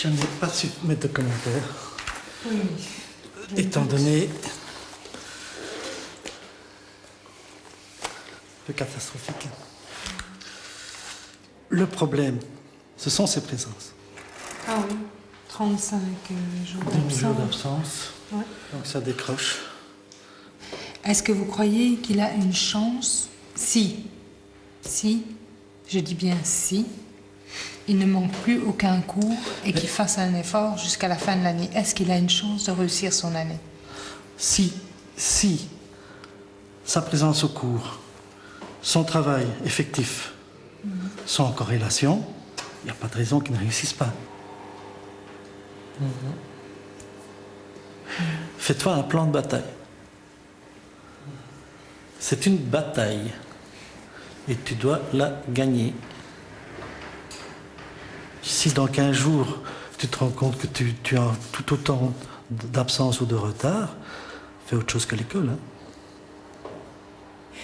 Je n'ai pas su mettre de commentaires. Oui. Étant donné le catastrophique. Le problème, ce sont ses présences. Ah oui, 35 jours 10 jours d'absence. d'absence, Ouais. donc ça décroche. Est-ce que vous croyez qu'il a une chance si, je dis bien si, il ne manque plus aucun cours et qu'il fasse un effort jusqu'à la fin de l'année, est-ce qu'il a une chance de réussir son année? Si sa présence au cours, son travail effectif sont en corrélation, il n'y a pas de raison qu'il ne réussisse pas. Fais-toi un plan de bataille. C'est une bataille et tu dois la gagner. Si dans 15 jours, tu te rends compte que tu as tout autant d'absence ou de retard, fais autre chose que l'école. Hein.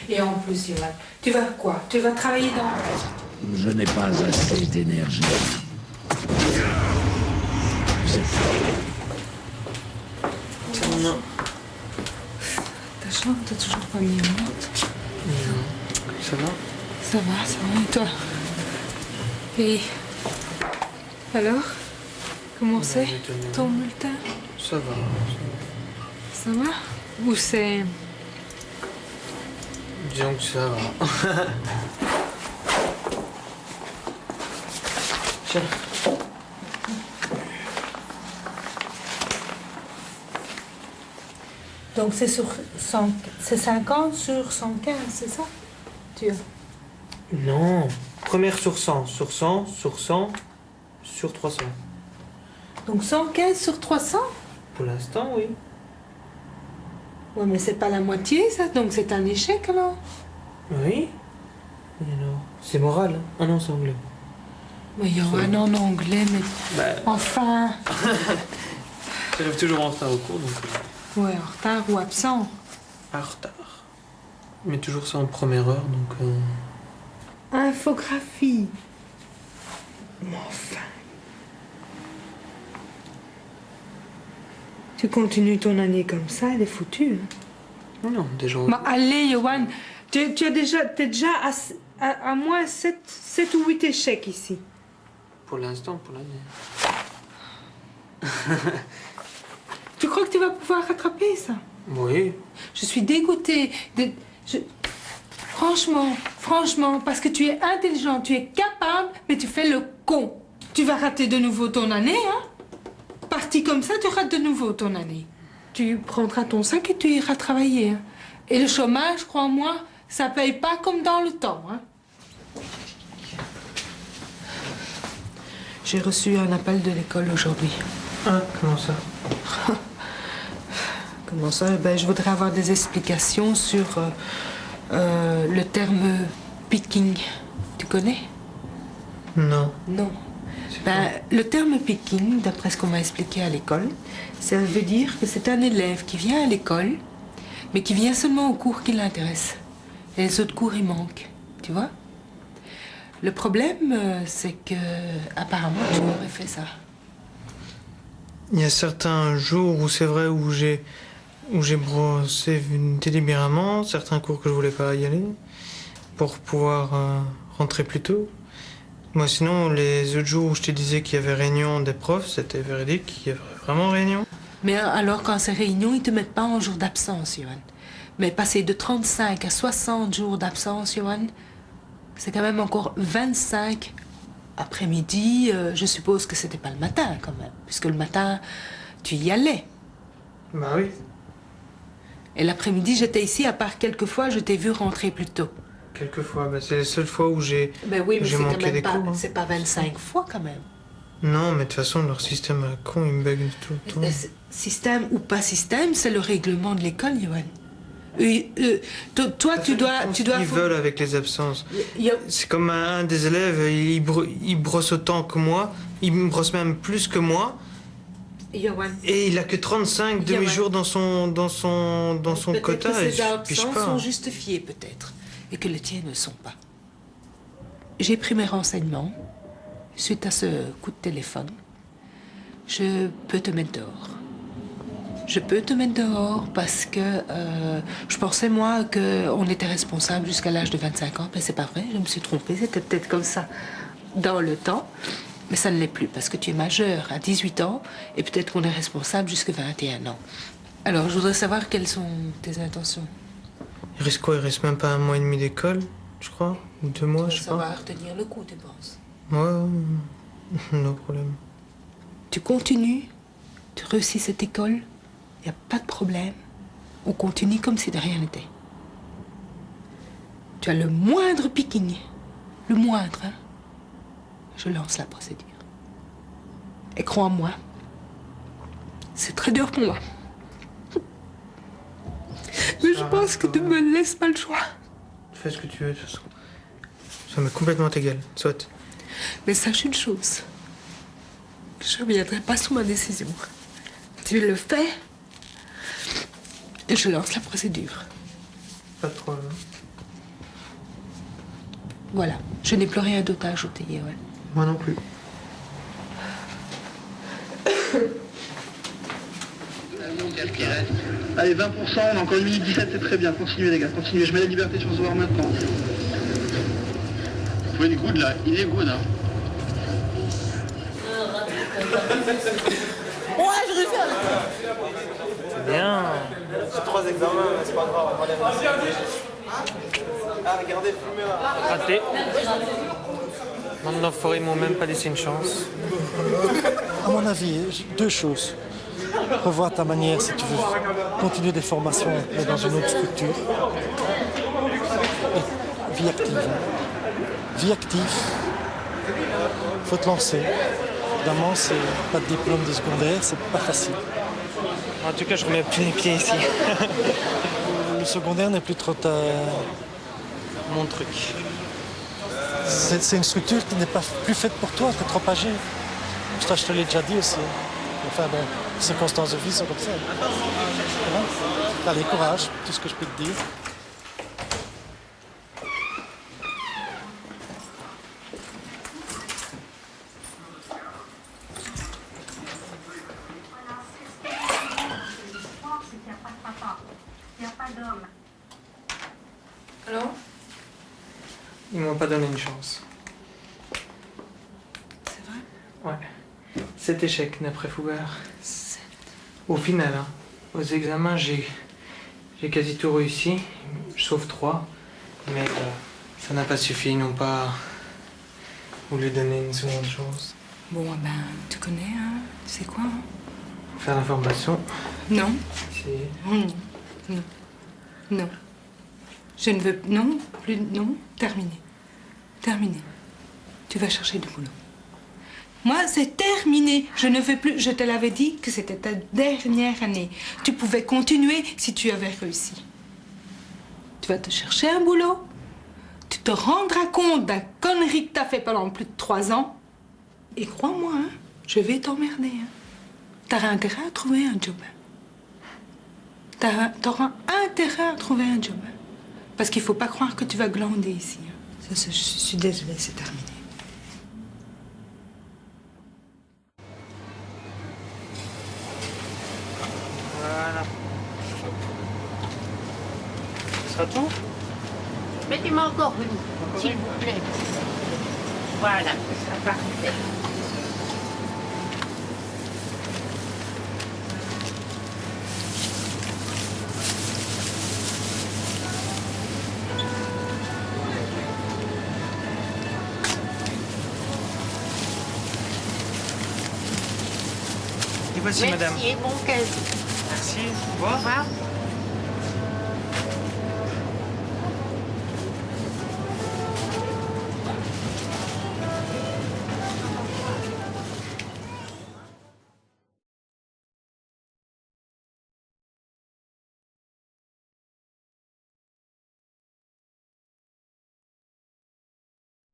Et en plus, Johan, tu vas quoi? Tu vas travailler dans... Je n'ai pas assez d'énergie. Non. Ta chambre, t'as toujours pas mis en note? Ça va? Ça va, et toi? Et... alors? Comment c'est, ton bulletin? Ça va. Ça va? Ou c'est... Disons que ça va. Tiens. Donc c'est sur 100, c'est 50 sur 115, c'est ça? Tu as... Non. Première sur 100. Sur 100, sur 100, sur 300. Donc 115 sur 300? Pour l'instant, oui. Ouais, mais c'est pas la moitié, ça, donc c'est un échec, alors? Oui. Et alors? C'est moral. Hein? Ah non, c'est anglais. Mais il y aura un en anglais, mais... Bah, Enfin... j'arrive toujours en retard au cours, donc... Ouais, en retard ou absent. En retard. Mais toujours ça en première heure, donc... Infographie. Mais enfin... Tu continues ton année comme ça, elle est foutue. Hein? Non, déjà... Bah, allez, Johan, t'es déjà à moins 7 ou 8 échecs ici. Pour l'instant, pour l'année. Tu crois que tu vas pouvoir rattraper ça? Oui. Je suis dégoûtée. Franchement, parce que tu es intelligent, tu es capable, mais tu fais le con. Tu vas rater de nouveau ton année, hein? Parti comme ça, tu rates de nouveau ton année. Tu prendras ton sac et tu iras travailler. Hein? Et le chômage, crois-moi, ça paye pas comme dans le temps. Hein? J'ai reçu un appel de l'école aujourd'hui. Ah, comment ça? Comment ça? Ben, je voudrais avoir des explications sur le terme picking. Tu connais? Non. Non. Ben, le terme picking, d'après ce qu'on m'a expliqué à l'école, ça veut dire que c'est un élève qui vient à l'école, mais qui vient seulement aux cours qui l'intéressent. Et les autres cours, il manquent. Tu vois? Le problème, c'est que, apparemment, tu aurais fait ça. Il y a certains jours où c'est vrai où j'ai brossé délibérément certains cours que je voulais pas y aller pour pouvoir rentrer plus tôt. Moi sinon les autres jours où je te disais qu'il y avait réunion des profs, c'était véridique, qu'il y avait vraiment réunion. Mais alors, quand c'est réunion, ils te mettent pas en jour d'absence, Johan. Mais passer de 35 à 60 jours d'absence, Johan, c'est quand même encore 25 après-midi. Je suppose que c'était pas le matin, quand même. Puisque le matin, tu y allais. Bah oui. Et l'après-midi, j'étais ici, à part quelques fois, je t'ai vu rentrer plus tôt. Quelquefois, bah, c'est les seules fois où j'ai Ben oui, mais c'est quand manqué des même pas, cours. Hein. c'est pas 25 fois, quand même. Non, mais de toute façon, leur système à la con, il me bug tout le temps. Système ou pas système, c'est le règlement de l'école, Johan. Toi, tu dois... Ils veulent avec les absences. C'est comme un des élèves, il brosse autant que moi, il me brosse même plus que moi. Johan. Et il a que 35 demi-jours dans son quota. Peut-être que ces je absences piche pas. sont justifiées, peut-être, et que les tiens ne sont pas. J'ai pris mes renseignements suite à ce coup de téléphone. je peux te mettre dehors. Je peux te mettre dehors parce que je pensais, moi, qu'on était responsable jusqu'à l'âge de 25 ans. Mais c'est pas vrai, je me suis trompée. C'était peut-être comme ça dans le temps. Mais ça ne l'est plus parce que tu es majeur à 18 ans et peut-être qu'on est responsable jusqu'à 21 ans. Alors, je voudrais savoir quelles sont tes intentions. Il reste quoi? Il reste même pas 1 mois et demi d'école, je crois. Ou 2 mois, je sais Ça pas. va retenir le coup, tu penses? Ouais, no problème. Tu continues, tu réussis cette école, il n'y a pas de problème. On continue comme si de rien n'était. Tu as le moindre picking, le moindre, hein? Je lance la procédure. Et crois-moi, c'est très dur pour moi. Mais je pense que tu me laisses pas le choix. Fais ce que tu veux, de toute façon. Ça m'est complètement égal, soit. Mais sache une chose, je ne reviendrai pas sur ma décision. Tu le fais et je lance la procédure. Pas de problème. Voilà, je n'ai plus rien d'autre à ajouter, Yoann. Moi non plus. Allez, 20%, on a encore 1 minute 17, c'est très bien. Continuez les gars, continuez. Je mets la liberté sur ce voir maintenant. Vous pouvez être good là, il est good hein. Bien. J'ai 3 examens, mais c'est pas grave, on va les regarder. Ah, regardez, fumez là. Raté. Maintenant, Forêt, ils m'ont même pas laissé une chance. À mon avis, 2 choses. Revoir ta manière si tu veux continuer des formations, mais dans une autre structure. Et vie active. Hein. Vie active. Faut te lancer. Évidemment, c'est pas de diplôme de secondaire, c'est pas facile. En tout cas, je remets plus les pieds ici. Le secondaire n'est plus trop Mon truc. C'est une structure qui n'est pas plus faite pour toi, que trop âgé. Je te l'ai déjà dit aussi. Enfin bon, les circonstances de vie sont comme ça. Voilà. Allez, courage, tout ce que je peux te dire. Alors? Ils m'ont pas donné une chance. C'est vrai? Ouais. 7 échecs d'après Fougar. Au final, hein, aux examens, j'ai quasi tout réussi, sauf 3. Mais ça n'a pas suffi, ils n'ont pas voulu donner une seconde chance. Bon, ben, tu connais, hein? Tu sais quoi? Hein? Faire la formation, Non. c'est... Non. Non. Non. Je ne veux... Non, plus... Non. Terminé. Terminé. Tu vas chercher du boulot. Moi, c'est terminé. Je ne veux plus... Je te l'avais dit que c'était ta dernière année. Tu pouvais continuer si tu avais réussi. Tu vas te chercher un boulot. Tu te rendras compte de la connerie que tu as fait pendant plus de 3 ans. Et crois-moi, hein, je vais t'emmerder. Hein. T'auras intérêt à trouver un job. T'auras intérêt à trouver un job. Parce qu'il faut pas croire que tu vas glander ici. Hein. Je suis désolée, c'est terminé. Voilà. Ce sera tout? Mettez-moi encore une, s'il vous plaît. Voilà, ce sera parfait. Et voici, madame. Merci et bon cadeau. Merci. Au Au revoir. revoir.